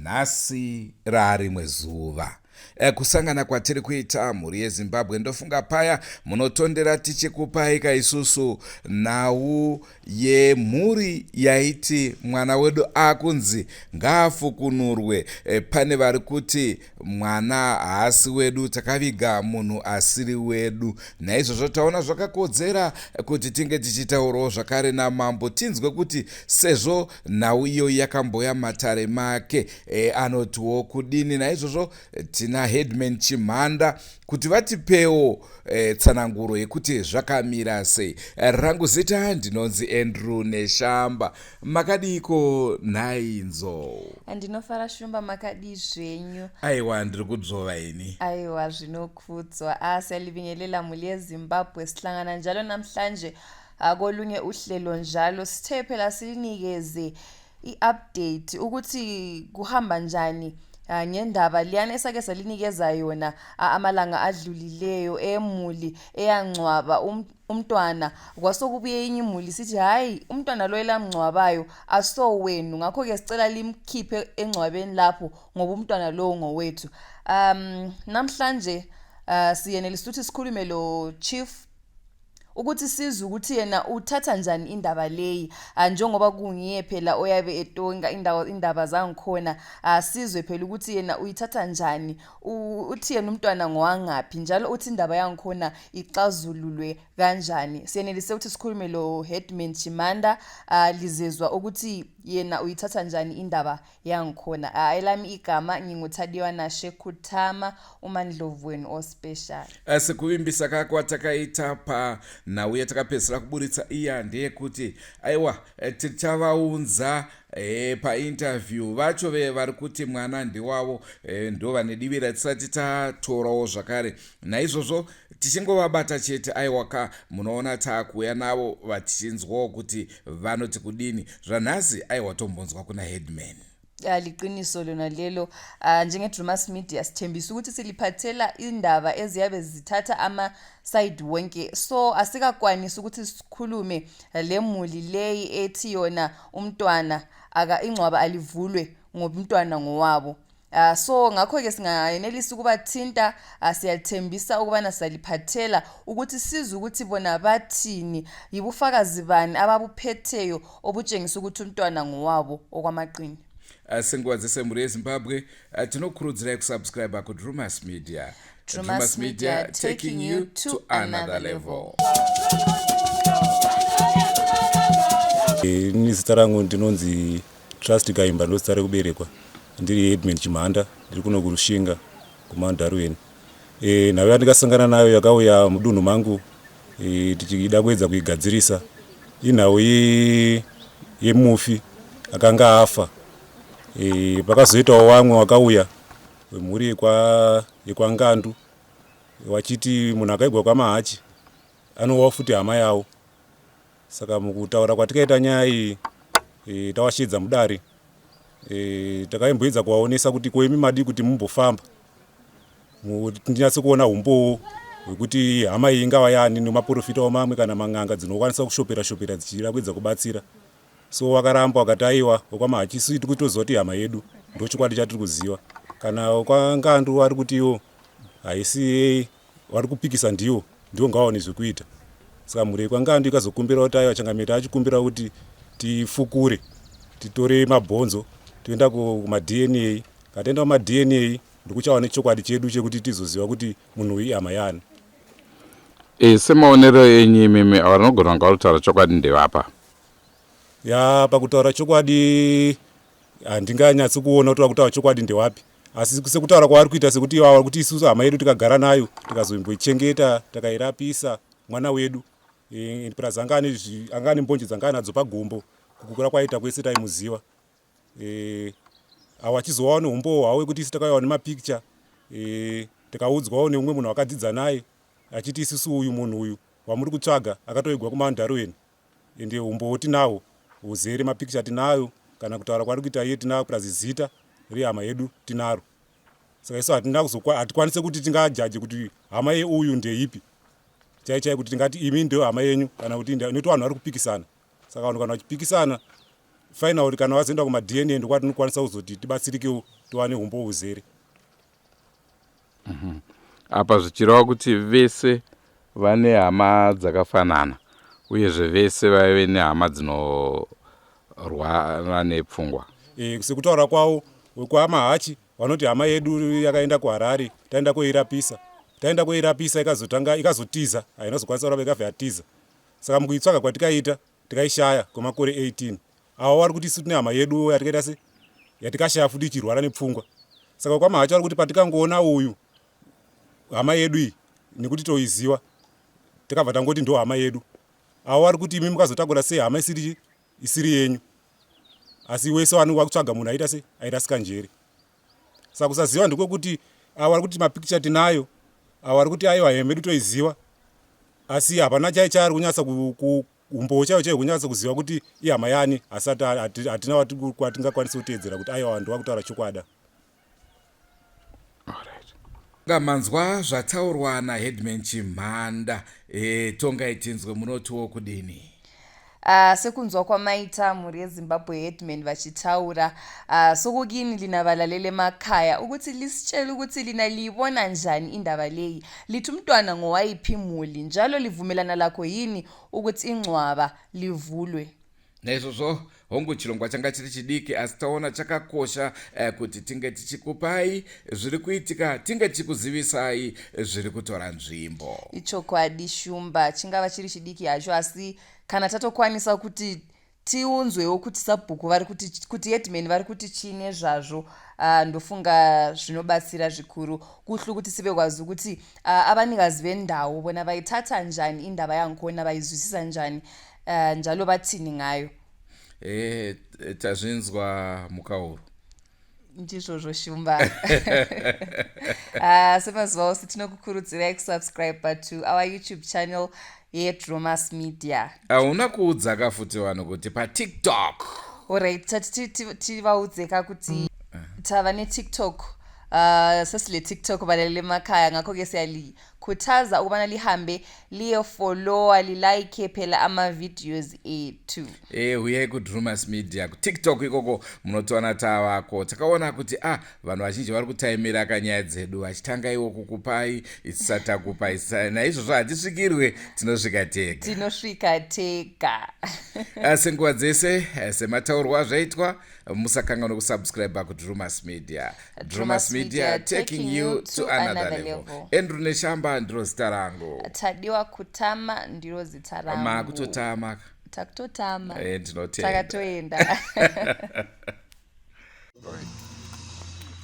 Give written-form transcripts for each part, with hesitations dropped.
nhasi rarimwe zuva. Kusangana kwatiri kuita mhuri yeZimbabwe ndofunga paya munotondera tichikupai kaisusu nhau yemhuri yaiti mwana wedu akunzi ngaafukunurwe. Pane vari kuti mwana haasi wedu, takaviga munhu asiri wedu. Naizvozvo taona zvakakodzera kuti tinge tichitaurawo zvakare namambo tinzwe kuti sezvo nhau iyo yakamboya matare make anotiwo kudini. Naizvozvo tina HEADMAN Chimhanda kuti vatipewo tsananguro yekuti zvakamira sei. Rangu zita ndinonzi Andrew Neshamba. Makadiko nhainzo? Ndinofara shumba, makadi zvenyu? Aiwa, ndiri kudzova ini. Aiwa, zvinokudzwa. Siyalibingelela mhuri yeZimbabwe, sihlangana njalo namhlanje kolunye uhlelo njalo sithe phela sinikeze i-update ukuthi kuhamba njani ngendaba liyana esake salinikeza yona amalanga adlulileyo emuli eyangcwaba umntwana. Kwasokubuye inye imuli sithi hayi umntwana lo elamngcwabayo asowenu, ngakho ke sicela limkhiphe engcwabeni lapho ngoba umntwana lo ngowethu. Namhlanje siyenelisa ukuthi sikhulume lo chief ukuthi sizwe ukuthi yena uthatha njani indaba leyi, njengoba kungiye phela oyabe etonga indaba zangikhona. Sizwe phela ukuthi yena uyithatha njani, uthi yena umntwana ngowangaphi, njalo uthi indaba yangikhona ixazululwe kanjani. Siyenelise ukuthi sikhulume lo HEADMAN Chimhanda lizezwa ukuthi yena uyithatha njani indaba yangikhona. Elami igama nginguThadiwa Shekhuthama, umandlovu wenu ospecial. Sikuvimbisa kakwa takaita pa nauya takapedzera kuburitsa iya ndeyekuti aiwa tichavaunza painterview vacho vari kuti mwana ndiwavo ndo vanedivira tisati tatorawo zvakare. Naizvozvo tichingovabata chete aiwaka munoona taakuuya navo vatichinzwawo kuti vanoti kudini. Zvanhasi aiwa tombonzwa kuna HEADMAN. Liqiniso lona lelo. Njenge-Drewmas Media sithembisa ukuthi siliphathela indaba eziyabe zithatha ama-side wonke, so asikakwanisi ukuthi sikhulume le muli leyi ethi yona umntwana ingcwaba alivulwe ngoba umntwana ngowabo. So ngakho-ke singayenelisa ukubathinta. Siyalithembisa ukubana saliphathela ukuthi sizwe ukuthi bona bathini, yibufakazi bani ababuphetheyo obutshengisa ukuthi umntwana ngowabo okwamaqini. Sengwazise mhuri yeZimbabwe, tinokurudzirai kusubscribe kuDrewmas Media. Drewmas Media, taking you to another level. Zita rangu ndinonzi Trust Kaimba, ndo zita rekuberekwa. Ndiri HEADMAN Chimhanda, ndiri kuno kurushinga kumandarweni. Nhau yandikasangana nayo yakauya mudunhu mangu tichida kuedza kuigadzirisa. Inhau yemufi akanga afa. Pakazoitawo wamwe wakauya wemhuri yekwangandu wachiti munhu akaigwa kwamahachi anowa futi hama yawo. Saka mukutaura kwatikaita nyaya iyi tawashidza mudare. Takaimboedza kuvaonesa kuti koimi madi kuti mumbofamba tinyatse kuona umbowo hwekuti hama iyi ingava yani nemaprofitawo mamwe kana mang'anga dzinokwanisa kushopera dzichida kuedza kubatsira. So wakaramba wakati aiwa wekwamahachi isusu tiri kutoziva kuti hama yedu ndo chokwadi chatiri kuziva. Kana wakwangandu vari kuti iwo haisi vari kupikisa ndiwo ngavaone zvekuita. Saka mhuri yekwangandu ikazokumbira kuti aiwa changamete achikumbira kuti tifukure titore mabhonzo toenda kumaDNA. Kataenda kumaDNA ndokuchava nechokwadi chedu chekuti tizoziva kuti munhu uyu hama yani. Semaonero enyu imimi avanogona kutaura chokwadi ndevapa? Pakutaura chokwadi handinganyatsi kuona kuti vakutaura chokwadi ndewapi, asi sekutaura kwavari kuita sekuti ivava kuti isusu hama yedu tikagara nayo tikazomboichengeta takairapisa mwana wedu plus anga ane mbonje dzanga anadzo pagumbo kukura kwaita kwese taimuziva. Achizovawo neumbowo hwawo wekuti isi takaiwa nemapicture. Tikaudzwawo neumwe munhu wakadzidza naye achiti isusu uyu munhu uyu wamuri kutsvaga akatoigwa kumandarweni, ende umbowo tinahwo uzere mapicture tinayo, kana kutaura kwari kuita iye tinayo plus zita rehama yedu tinaro. Saka isu hatikwanise kuti tingajaje kuti hama yeuyu ndeipi chaichai kuti tingati imi ndio hama yenyu kana kuti noti vanhu vari kupikisana. Saka vanhu kana vachipikisana final kana vazoenda kuma-DNA ndokwati tinokwanisa kuzoti tibatsirikewo tiwane umbo uzere. Apa zvichireva kuti vese vane hama dzakafanana uyezve vese vaive nehama dzinorwara nepfungwa. Sekutaura kwavo kwamahachi vanoti hama yedu yakaenda kuHarare taenda koirapisa ikazotiza haina zokwanisa kuramba ikabva yatiza. Saka mukuitsvaga kwatikaita tikaishaya kwemakore 18 avo vari kuti isu tine hama yedu yatikaita se yatikashaya futi ichirwara nepfungwa. Saka kwamahachi vari kuti patikangoona uyu hama yedu iyi nekuti toiziva tikabva tangoti ndo hama yedu, avo vari kuti imi mukazotakura sei hama isiri yenyu, asi wese wani wakutsvaga munhu aita se aita njeri. Saka kusaziva ndekwekuti avo vari kuti mapikicha tinayo, avo vari kuti aiwa hembe yedu toiziva, asi hapana chari kunyatsa umbo chaiwo kunyatsa kuziva kuti ihama yani, asi hatina kwatingakwanisa kuteedzera kuti aiwa vanhu vakutaura chokwada. Manzwa zvataurwa naHeadman Chimhanda, tonga itinzwe munotiwo kudini? Sekunzwa kwamaita mhuri yeZimbabwe HEADMAN vachitaura, sokukini lina valalele emakhaya ukuthi lisitshele ukuthi lina liyibona njani indaba leyi, lithi umntwana ngowayiphi imuli njalo livumelana lakho yini ukuthi ingcwaba livulwe. Naizvozvo hongu chirongwa changa chiri chidiki asi taona chakakosha kuti tinge tichikupai zviri kuitika, tinge tichikuzivisai zviri kutora nzvimbo. Ichokwadi Shumba, chingava chiri chidiki hacho asi kana tatokwanisa kuti tiunzwewo kuti sabhuku vari kuti HEADMAN vari kuti chine zvazvo, ndofunga zvinobatsira zvikuru kuhlu kuti sive kwazi kuti abanikazi vendawo bona vaithatha njani indaba yakhona, vaizwisisa njani njalo vathini ngayo. Tazvinzwa Mukauru. Ndizvozvo Shumba. Semazuva ose tinokukurudzirai kusubscribe to our YouTube channel Drewmas Media. Hauna kuudzaka futi vanhu kuti paTikTok. Alright, tivaudzeka kuti tava neTikTok. Sesile TikTok valalele emakhaya ngakho-ke siyalikhuthaza ukubana lihambe liyefollowa lilike phela ama-videos ethu. Uyai kuDrewmas Media kuTikTok ikoko munotoona tavako. Takaona kuti vanhu vazhinji vari kutaimira kanyaya dzedu vachitanga iwo kukupai isisatakupai, naizvozvo hatisvikirwe tinosvika tega. Senguva dzese semataurwa zvaitwa musakanganwa kusubscribe kuDrewmas Media. Drewmas Media taking you to another level. Andrew Neshamba ndiro zita rangu. Tadiwa Kutama ndiro zita rangu. Makutotama. Takutotama. Ndinotenda. Takatoenda.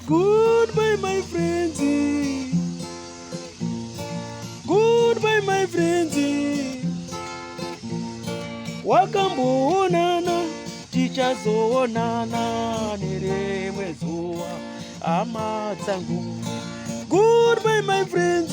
Goodbye my friends. Goodbye my friends. Wakamboonana tichazoonana nerimwe zuva hama dzangu. Goodbye my friends.